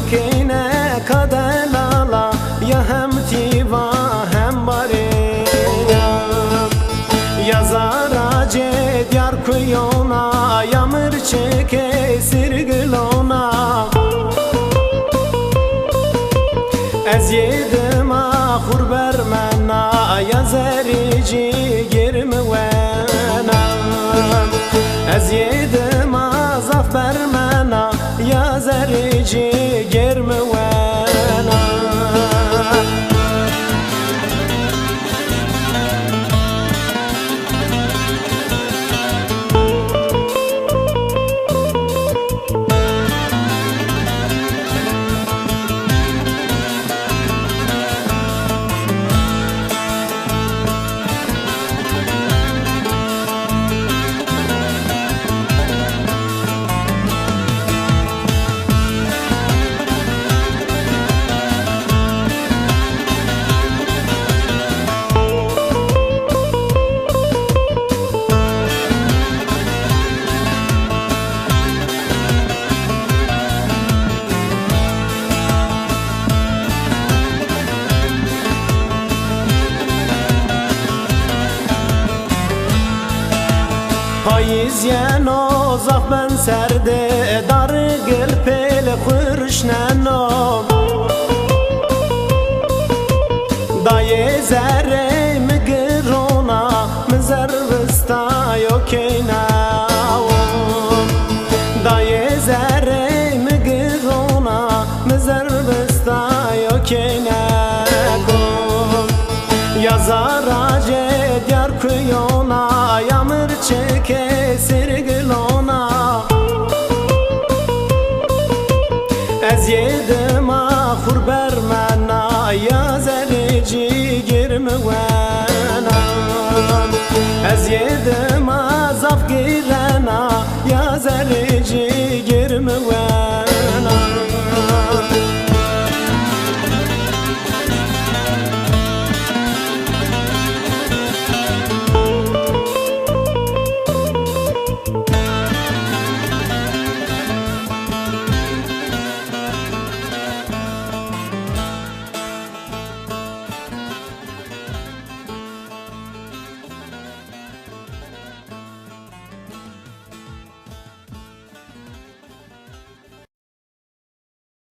kine kadalala ya hem tiva hem bari ya zarace diyar kuyona yamır çeke sirgilona ez yedim ahur bermena ya zerici girmi wena ez yedim azaf bermena ya zerici girmi wena Payız yeno zaf ben serde darı gel khurşnano daye zerre mgrona mzervsta yokena daye zerre mgrona mzervsta yokena yazarace diyar kuyona yamır çeke sirgilona ez yedim